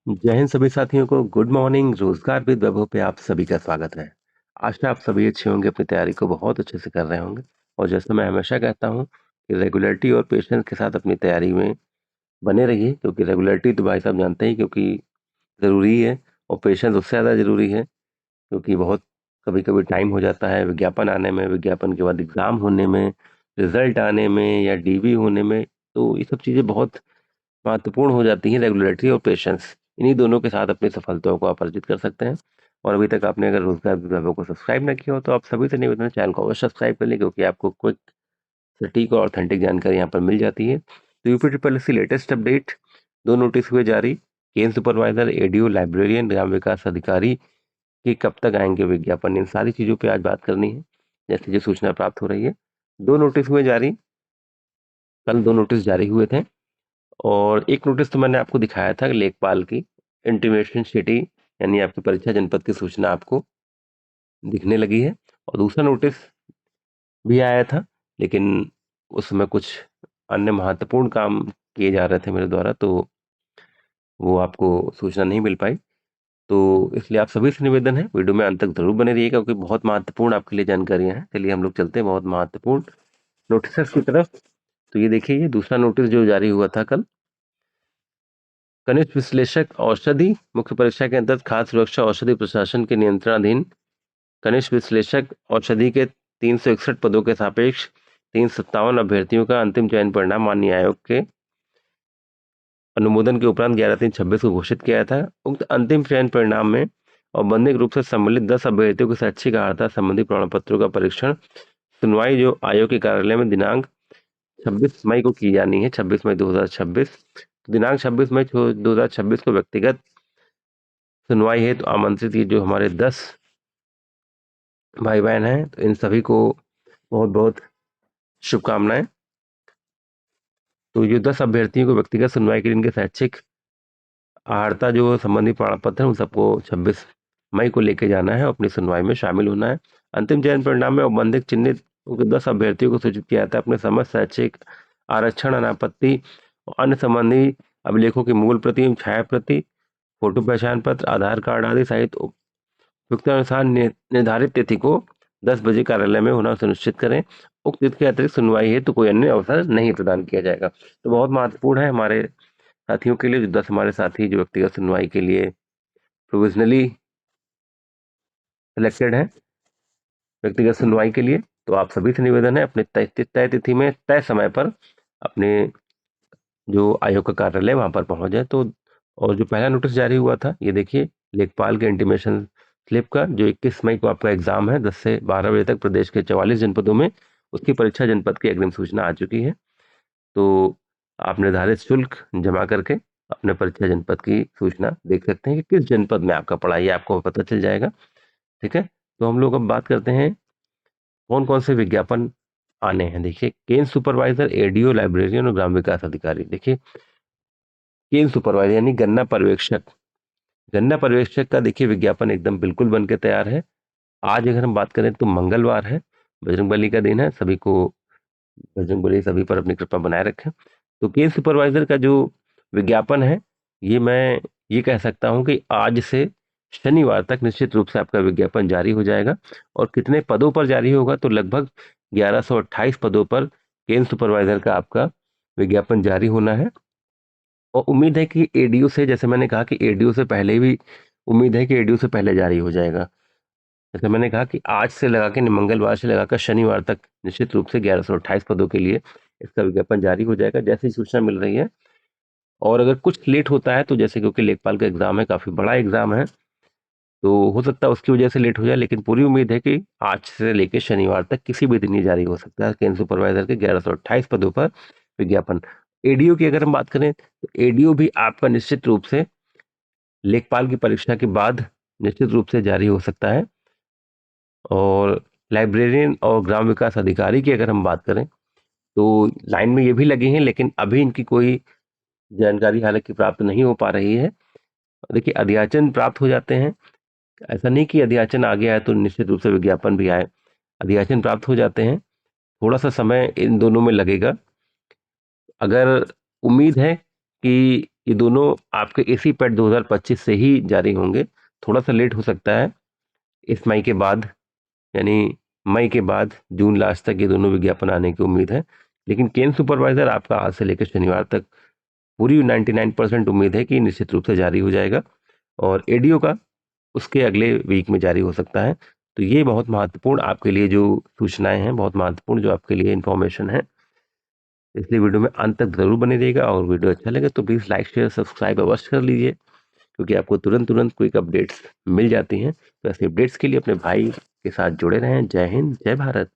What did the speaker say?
जय हिंद सभी साथियों को गुड मॉर्निंग। रोजगार विद वैभव पे आप सभी का स्वागत है। आशा आप सभी अच्छे होंगे, अपनी तैयारी को बहुत अच्छे से कर रहे होंगे। और जैसे मैं हमेशा कहता हूँ कि रेगुलरिटी और पेशेंस के साथ अपनी तैयारी में बने रहिए, क्योंकि रेगुलरिटी तो भाई साहब जानते ही क्योंकि ज़रूरी है, और पेशेंस उससे ज़्यादा ज़रूरी है, क्योंकि बहुत कभी कभी टाइम हो जाता है विज्ञापन आने में, विज्ञापन के बाद एग्ज़ाम होने में, रिजल्ट आने में या डीवी होने में। तो ये सब चीज़ें बहुत महत्वपूर्ण हो जाती है। रेगुलेटरी और पेशेंस, इन्हीं दोनों के साथ अपनी सफलताओं को आप अर्जित कर सकते हैं। और अभी तक आपने अगर रोजगार विभागों को सब्सक्राइब न किया हो तो आप सभी से निवेदन है, चैनल को अवश्य सब्सक्राइब कर लें, क्योंकि आपको क्विक, सटीक और ऑथेंटिक जानकारी यहाँ पर मिल जाती है। तो UP triple S latest update, 2 notice हुए जारी। केन सुपरवाइजर, एडीओ, लाइब्रेरियन, ग्राम विकास अधिकारी के कब तक आएंगे विज्ञापन, इन सारी चीज़ों पर आज बात करनी है। जैसे जो सूचना प्राप्त हो रही है, 2 नोटिस हुए जारी। कल 2 नोटिस जारी हुए थे, और एक नोटिस तो मैंने आपको दिखाया था लेखपाल की, इंटीमेशन सिटी, यानी आपकी परीक्षा जनपद की सूचना आपको दिखने लगी है। और दूसरा नोटिस भी आया था, लेकिन उसमें कुछ अन्य महत्वपूर्ण काम किए जा रहे थे मेरे द्वारा, तो वो आपको सूचना नहीं मिल पाई। तो इसलिए आप सभी से निवेदन है, वीडियो में अंत तक जरूर बने रहिएगा, क्योंकि बहुत महत्वपूर्ण आपके लिए जानकारियां हैं। चलिए हम लोग चलते हैं बहुत महत्वपूर्ण नोटिस की तरफ। तो ये देखिए, ये दूसरा नोटिस जो जारी हुआ था कल। कनिष्ठ विश्लेषक औषधि, मुख्य परीक्षा के अंतर्गत खाद्य सुरक्षा औषधि प्रशासन के नियंत्रणाधीन कनिष्ठ विश्लेषक औषधि के 361 पदों के सापेक्ष 357 अभ्यर्थियों का अंतिम चयन परिणाम माननीय आयोग के अनुमोदन के उपरांत 11/3/26 को घोषित किया था। उक्त अंतिम चयन परिणाम में औपबंधिक रूप से सम्मिलित 10 अभ्यर्थियों के शैक्षिक अर्हता संबंधी प्रमाण पत्रों का परीक्षण सुनवाई जो आयोग के कार्यालय में दिनांक 26 मई को की जानी है, 26 मई 2026। दिनांक 26 मई 2026 को व्यक्तिगत सुनवाई है। तो आमंत्रित ये जो हमारे 10 भाई बहन हैं, तो इन सभी को बहुत बहुत शुभकामनाएं। तो ये 10 अभ्यर्थियों को व्यक्तिगत सुनवाई के लिए इनके शैक्षिक अर्हता जो संबंधी प्रमाण पत्र है, उन सबको 26 मई को लेके जाना है और अपनी सुनवाई में शामिल होना है। अंतिम चयन परिणाम में औपबंधिक चिन्हित उनके 10 अभ्यर्थियों को सूचित किया जाता है अपने समस्त शैक्षिक आरक्षण, अनापत्ति और अन्य संबंधी अभिलेखों की मूल प्रति, छाया प्रति, फोटो पहचान पत्र, आधार कार्ड आदि सहित उपयुक्तानुसार निर्धारित तिथि को 10 बजे कार्यालय में होना सुनिश्चित करें। उक्त तिथि के अतिरिक्त सुनवाई हेतु कोई अन्य अवसर नहीं प्रदान किया जाएगा। तो बहुत महत्वपूर्ण है हमारे साथियों के लिए, जो 10 हमारे साथी जो व्यक्तिगत सुनवाई के लिए प्रोविजनली सिलेक्टेड हैं व्यक्तिगत सुनवाई के लिए। तो आप सभी से निवेदन है, अपने तय तिथि में तय समय पर अपने जो आयोग का कार्यालय वहां पर पहुंच जाए। तो और जो पहला नोटिस जारी हुआ था, ये देखिए, लेखपाल के इंटीमेशन स्लिप का, जो 21 मई को आपका एग्जाम है 10 से 12 बजे तक प्रदेश के 44 जनपदों में, उसकी परीक्षा जनपद की अग्रिम सूचना आ चुकी है। तो आप निर्धारित शुल्क जमा करके अपने परीक्षा जनपद की सूचना देख सकते हैं कि किस जनपद में आपका पढ़ाई है, आपको पता चल जाएगा। ठीक है। तो हम लोग अब बात करते हैं कौन कौन से विज्ञापन आने हैं। देखिए, केन सुपरवाइजर, एडीओ, लाइब्रेरियन और ग्राम विकास अधिकारी। देखिए, केन सुपरवाइजर यानी गन्ना पर्यवेक्षक, गन्ना पर्यवेक्षक का देखिए विज्ञापन एकदम बिल्कुल बन के तैयार है। आज अगर हम बात करें तो मंगलवार है, बजरंगबली का दिन है, सभी को बजरंगबली सभी पर अपनी कृपा बनाए रखें। तो केस सुपरवाइजर का जो विज्ञापन है, ये मैं ये कह सकता हूं कि आज से शनिवार तक निश्चित रूप से आपका विज्ञापन जारी हो जाएगा। और कितने पदों पर जारी होगा, तो लगभग 1128 पदों पर केन सुपरवाइजर का आपका विज्ञापन जारी होना है। और उम्मीद है कि एडीओ से, जैसे मैंने कहा कि एडीओ से पहले भी उम्मीद है कि एडीओ से पहले जारी हो जाएगा। जैसे मैंने कहा कि आज से लगा के, मंगलवार से लगाकर शनिवार तक निश्चित रूप से 1128 पदों के लिए इसका विज्ञापन जारी हो जाएगा, जैसी सूचना मिल रही है। और अगर कुछ लेट होता है, तो जैसे क्योंकि लेखपाल का एग्जाम है, काफी बड़ा एग्जाम है, तो हो सकता है उसकी वजह से लेट हो जाए, लेकिन पूरी उम्मीद है कि आज से लेकर शनिवार तक किसी भी दिन ये जारी हो सकता है केंद्र सुपरवाइजर के 1128 पदों पर विज्ञापन। एडीओ की अगर हम बात करें, तो एडीओ भी आपका निश्चित रूप से लेखपाल की परीक्षा के बाद निश्चित रूप से जारी हो सकता है। और लाइब्रेरियन और ग्राम विकास अधिकारी की अगर हम बात करें, तो लाइन में ये भी लगे हैं, लेकिन अभी इनकी कोई जानकारी हालांकि प्राप्त नहीं हो पा रही है। देखिए, अध्याचन प्राप्त हो जाते हैं, ऐसा नहीं कि अध्याचन आ गया है तो निश्चित रूप से विज्ञापन भी आए। अध्याचन प्राप्त हो जाते हैं, थोड़ा सा समय इन दोनों में लगेगा। अगर उम्मीद है कि ये दोनों आपके इसी पैड 2025 से ही जारी होंगे। थोड़ा सा लेट हो सकता है, इस मई के बाद, यानी मई के बाद जून लास्ट तक ये दोनों विज्ञापन आने की उम्मीद है। लेकिन केन सुपरवाइजर आपका आज से लेकर शनिवार तक पूरी 99% उम्मीद है कि निश्चित रूप से जारी हो जाएगा, और एडीओ का उसके अगले वीक में जारी हो सकता है। तो ये बहुत महत्वपूर्ण आपके लिए जो सूचनाएं हैं, बहुत महत्वपूर्ण जो आपके लिए इंफॉर्मेशन है, इसलिए वीडियो में अंत तक जरूर बने रहिएगा। और वीडियो अच्छा लगे तो प्लीज़ लाइक शेयर सब्सक्राइब अवश्य कर लीजिए, क्योंकि आपको तुरंत तुरंत क्विक अपडेट्स मिल जाती हैं। तो ऐसे अपडेट्स के लिए अपने भाई के साथ जुड़े रहें। जय हिंद, जय भारत।